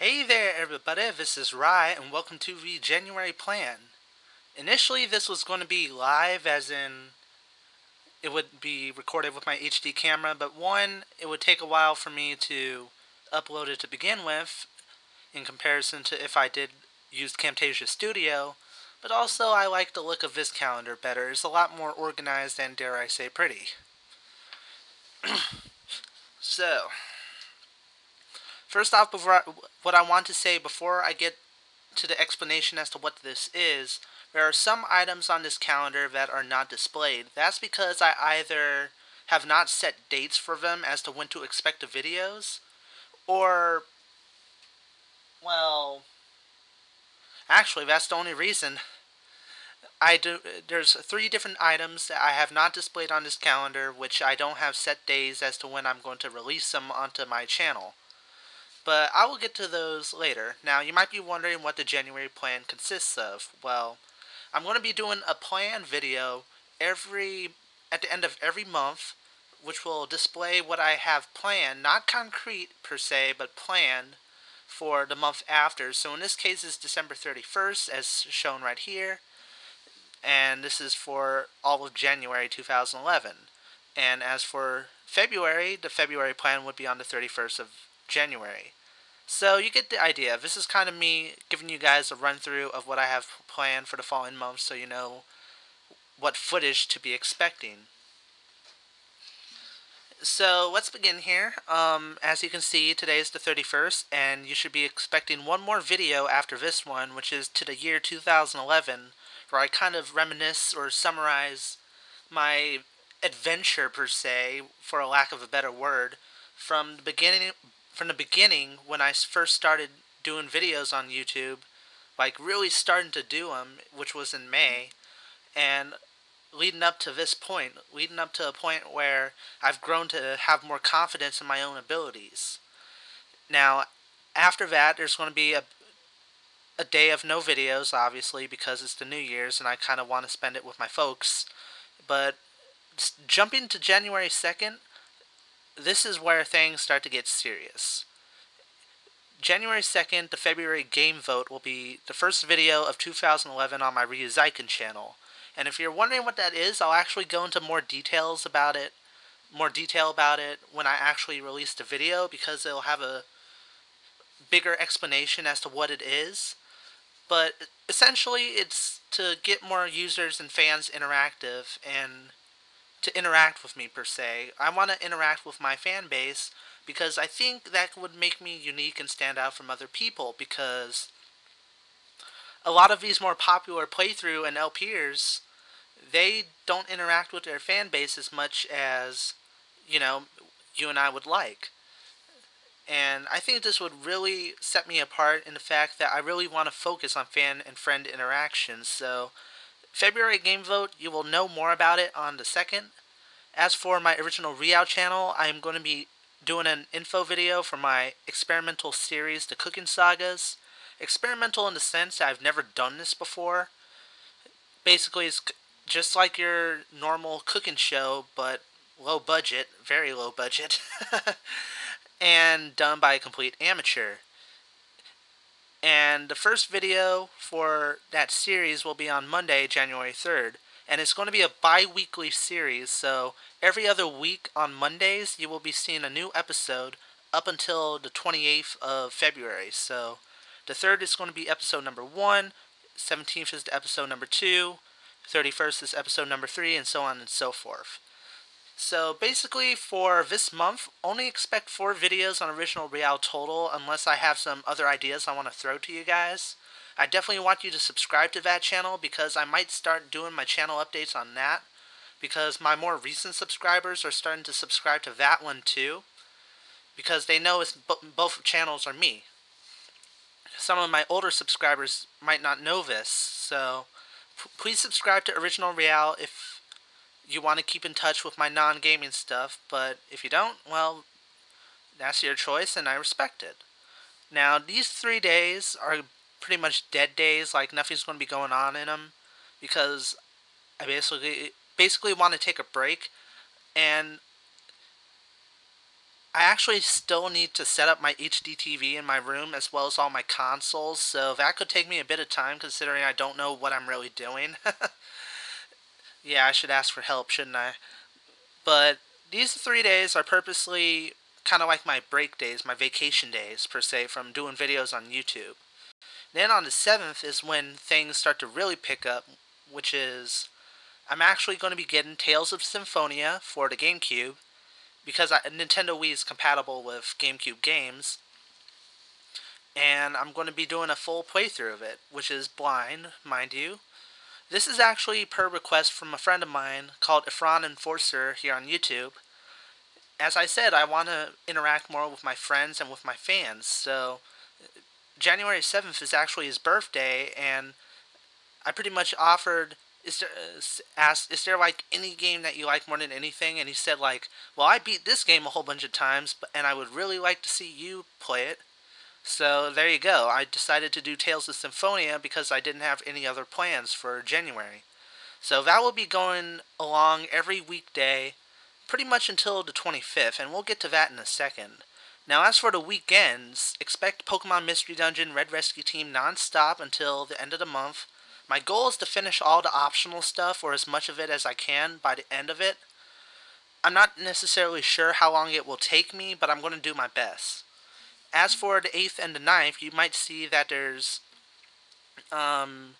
Hey there, everybody. This is Rye, and welcome to the January plan. Initially, this was going to be live, as in it would be recorded with my HD camera, but one, it would take a while for me to upload it to begin with, in comparison to if I did use Camtasia Studio, but also I like the look of this calendar better. It's a lot more organized and, dare I say, pretty. So, first off, what I want to say before I get to the explanation as to what this is, there are some items on this calendar that are not displayed. That's because I either have not set dates for them as to when to expect the videos, or, well, actually, that's the only reason. There's three different items that I have not displayed on this calendar, which I don't have set days as to when I'm going to release them onto my channel. But I will get to those later. Now, you might be wondering what the January plan consists of. Well, I'm going to be doing a plan video at the end of every month, which will display what I have planned, not concrete per se, but planned for the month after. So in this case, it's December 31st, as shown right here, and this is for all of January 2011. And as for February, the February plan would be on the 31st of January. So you get the idea. This is kind of me giving you guys a run through of what I have planned for the following months, so you know what footage to be expecting. So let's begin here. As you can see, today is the 31st, and you should be expecting one more video after this one, which is to the year 2011, where I kind of reminisce or summarize my adventure per se, for a lack of a better word, from the beginning when I first started doing videos on YouTube, like really starting to do them, which was in May, and leading up to this point, leading up to a point where I've grown to have more confidence in my own abilities. Now, after that, there's going to be a day of no videos, obviously, because it's the New Year's and I kind of want to spend it with my folks. But jumping to January 2nd, this is where things start to get serious. January 2nd, the February game vote will be the first video of 2011 on my Ryouseiken channel. And if you're wondering what that is, I'll actually go into more detail about it when I actually release the video, because it'll have a bigger explanation as to what it is. But essentially, it's to get more users and fans interactive and to interact with me per se. I want to interact with my fan base because I think that would make me unique and stand out from other people, because a lot of these more popular playthrough and LPers, they don't interact with their fan base as much as, you know, you and I would like. And I think this would really set me apart in the fact that I really want to focus on fan and friend interactions. So, February game vote, you will know more about it on the 2nd. As for my original Ryouseiken channel, I am going to be doing an info video for my experimental series, The Cooking Sagas. Experimental in the sense that I've never done this before. Basically, it's just like your normal cooking show, but low budget, very low budget, and done by a complete amateur. And the first video for that series will be on Monday, January 3rd. And it's going to be a bi-weekly series, so every other week on Mondays you will be seeing a new episode up until the 28th of February. So the 3rd is going to be episode number 1, 17th is episode number 2, 31st is episode number 3, and so on and so forth. So basically, for this month, only expect 4 videos on original Real total, unless I have some other ideas I want to throw to you guys. I definitely want you to subscribe to that channel, because I might start doing my channel updates on that, because my more recent subscribers are starting to subscribe to that one too, because they know both channels are me. Some of my older subscribers might not know this, so please subscribe to Original Real if you want to keep in touch with my non-gaming stuff, but if you don't, well, that's your choice and I respect it. Now, these 3 days are pretty much dead days, like nothing's going to be going on in them, because I basically want to take a break, and I actually still need to set up my HD TV in my room as well as all my consoles, so that could take me a bit of time considering I don't know what I'm really doing. Yeah, I should ask for help, shouldn't I? But these 3 days are purposely kind of like my break days, my vacation days, per se, from doing videos on YouTube. Then on the 7th is when things start to really pick up, which is I'm actually going to be getting Tales of Symphonia for the GameCube because Nintendo Wii is compatible with GameCube games, and I'm going to be doing a full playthrough of it, which is blind, mind you. This is actually per request from a friend of mine called Ifran Enforcer here on YouTube. As I said, I want to interact more with my friends and with my fans, so January 7th is actually his birthday, and I pretty much offered, asked, is there like any game that you like more than anything? And he said like, well, I beat this game a whole bunch of times, and I would really like to see you play it. So there you go. I decided to do Tales of Symphonia because I didn't have any other plans for January. So that will be going along every weekday, pretty much until the 25th, and we'll get to that in a second. Now, as for the weekends, expect Pokemon Mystery Dungeon Red Rescue Team non-stop until the end of the month. My goal is to finish all the optional stuff, or as much of it as I can, by the end of it. I'm not necessarily sure how long it will take me, but I'm going to do my best. As for the 8th and the 9th, you might see that there's um,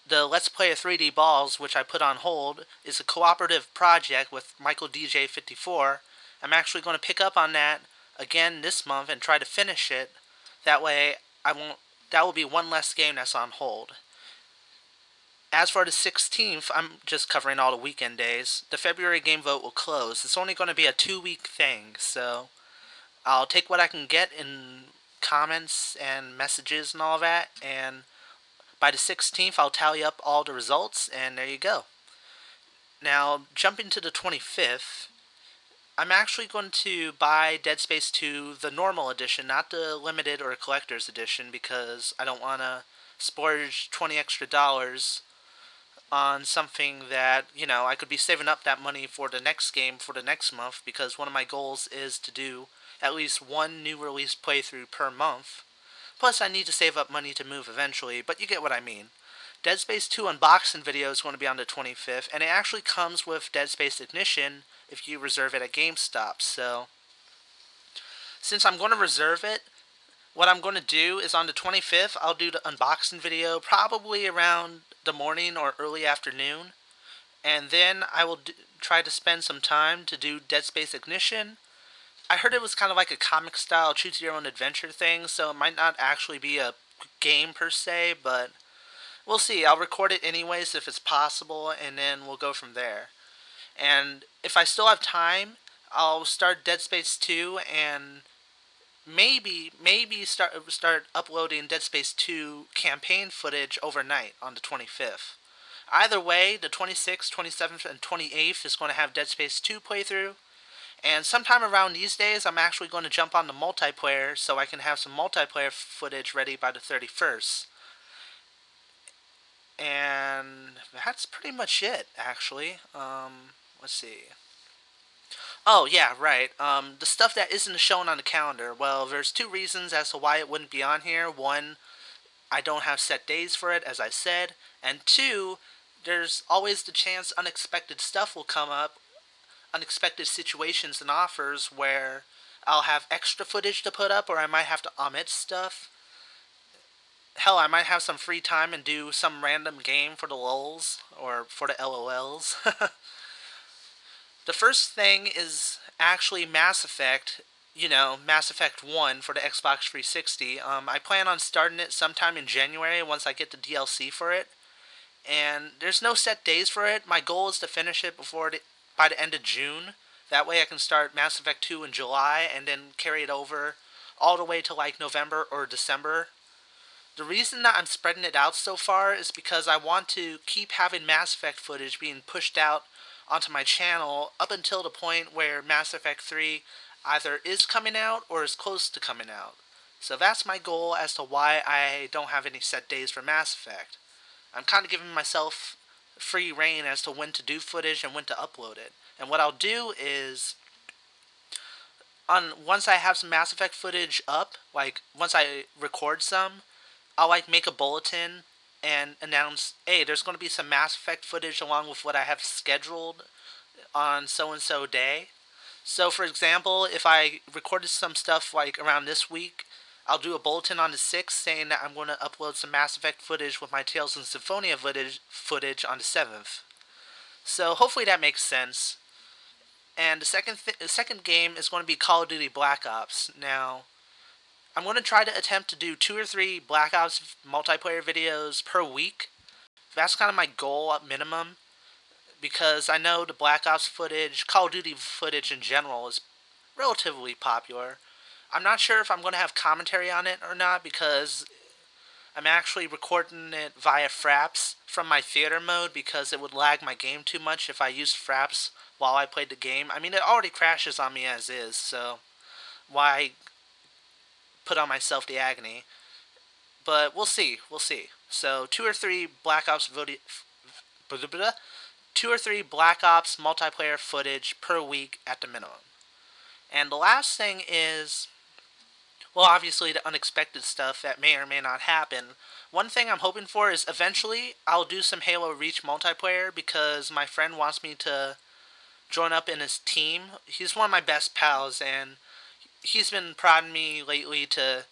the Let's Play a 3D Balls, which I put on hold, is a cooperative project with Michael DJ54. I'm actually going to pick up on that again this month and try to finish it. That way, I won't. That will be one less game that's on hold. As for the 16th, I'm just covering all the weekend days. The February game vote will close. It's only going to be a 2-week thing, so I'll take what I can get in comments and messages and all that, and by the 16th, I'll tally up all the results, and there you go. Now, jumping to the 25th, I'm actually going to buy Dead Space 2, the normal edition, not the limited or collector's edition, because I don't want to splurge $20 extra on something that, I could be saving up that money for the next game for the next month, because one of my goals is to do at least one new release playthrough per month. Plus, I need to save up money to move eventually, but you get what I mean. Dead Space 2 unboxing video is going to be on the 25th, and it actually comes with Dead Space Ignition if you reserve it at GameStop. So, since I'm going to reserve it, what I'm going to do is on the 25th, I'll do the unboxing video probably around the morning or early afternoon, and then I will try to spend some time to do Dead Space Ignition. I heard it was kind of like a comic style choose your own adventure thing, so it might not actually be a game per se, but we'll see. I'll record it anyways if it's possible, and then we'll go from there. And if I still have time, I'll start Dead Space 2 and maybe start uploading Dead Space 2 campaign footage overnight on the 25th. Either way, the 26th, 27th, and 28th is going to have Dead Space 2 playthrough. And sometime around these days, I'm actually going to jump on the multiplayer so I can have some multiplayer footage ready by the 31st. And that's pretty much it, actually. Let's see. Oh, yeah, right. The stuff that isn't shown on the calendar, well, there's two reasons as to why it wouldn't be on here. One, I don't have set days for it, as I said. And two, there's always the chance unexpected stuff will come up, unexpected situations and offers where I'll have extra footage to put up or I might have to omit stuff. Hell, I might have some free time and do some random game for the lulz or for the LOLs. The first thing is actually Mass Effect, Mass Effect 1 for the Xbox 360. I plan on starting it sometime in January once I get the DLC for it. And there's no set days for it. My goal is to finish it by the end of June. That way I can start Mass Effect 2 in July and then carry it over all the way to like November or December. The reason that I'm spreading it out so far is because I want to keep having Mass Effect footage being pushed out onto my channel up until the point where Mass Effect 3 either is coming out or is close to coming out. So that's my goal as to why I don't have any set days for Mass Effect. I'm kind of giving myself free reign as to when to do footage and when to upload it. And what I'll do is, on once I have some Mass Effect footage up, like once I record some, I'll like make a bulletin and announce, hey, there's going to be some Mass Effect footage along with what I have scheduled on so and so day. So, for example, if I recorded some stuff like around this week, I'll do a bulletin on the 6th saying that I'm going to upload some Mass Effect footage with my Tales and Symphonia footage on the 7th. So, hopefully that makes sense. And the second game is going to be Call of Duty Black Ops. Now, I'm going to try to attempt to do 2 or 3 Black Ops multiplayer videos per week. That's kind of my goal at minimum, because I know the Black Ops footage, Call of Duty footage in general, is relatively popular. I'm not sure if I'm going to have commentary on it or not, because I'm actually recording it via Fraps from my theater mode, because it would lag my game too much if I used Fraps while I played the game. I mean, it already crashes on me as is, so why put on myself the agony? But we'll see, we'll see. So 2 or 3 Black Ops multiplayer footage per week at the minimum. And the last thing is, well, obviously the unexpected stuff that may or may not happen. One thing I'm hoping for is eventually I'll do some Halo Reach multiplayer, because my friend wants me to join up in his team. He's one of my best pals, and he's been prodding me lately to,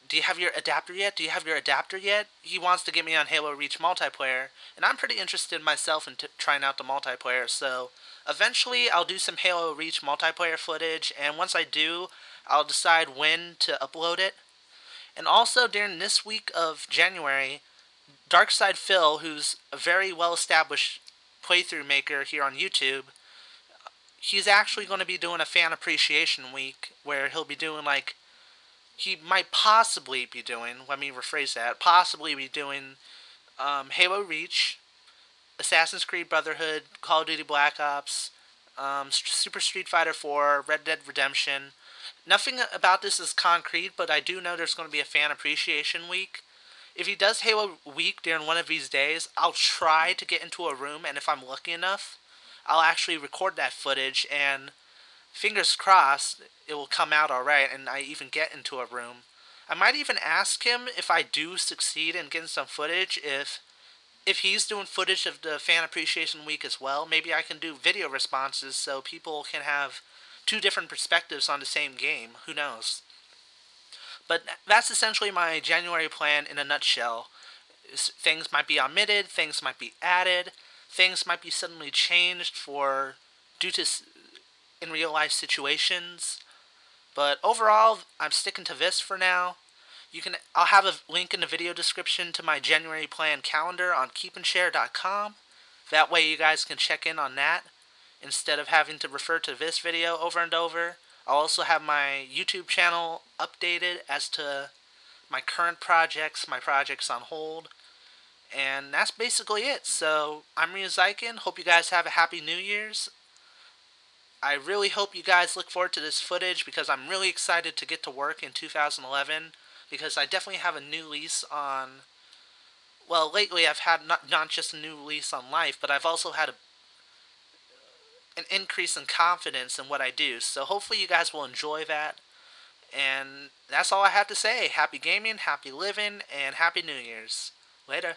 do you have your adapter yet? Do you have your adapter yet? He wants to get me on Halo Reach multiplayer, and I'm pretty interested myself in trying out the multiplayer, so eventually I'll do some Halo Reach multiplayer footage, and once I do, I'll decide when to upload it. And also during this week of January, Darkside Phil, who's a very well-established playthrough maker here on YouTube, he's actually going to be doing a fan appreciation week where he'll be doing like, he might possibly be doing, let me rephrase that, possibly be doing Halo Reach, Assassin's Creed Brotherhood, Call of Duty Black Ops, Super Street Fighter 4, Red Dead Redemption. Nothing about this is concrete, but I do know there's going to be a fan appreciation week. If he does Halo Week during one of these days, I'll try to get into a room, and if I'm lucky enough, I'll actually record that footage, and fingers crossed it will come out alright and I even get into a room. I might even ask him, if I do succeed in getting some footage, if he's doing footage of the Fan Appreciation Week as well. Maybe I can do video responses so people can have 2 different perspectives on the same game. Who knows? But that's essentially my January plan in a nutshell. Things might be omitted, things might be added, things might be suddenly changed for due to in real life situations. But overall, I'm sticking to this for now. I'll have a link in the video description to my January plan calendar on keepandshare.com. That way you guys can check in on that instead of having to refer to this video over and over. I'll also have my YouTube channel updated as to my current projects, my projects on hold. And that's basically it. So, I'm Ryouseiken. Hope you guys have a happy New Year's. I really hope you guys look forward to this footage, because I'm really excited to get to work in 2011, because I definitely have a new lease on, well, lately I've had not just a new lease on life, but I've also had an increase in confidence in what I do. So hopefully you guys will enjoy that. And that's all I have to say. Happy gaming, happy living, and happy New Year's. Later.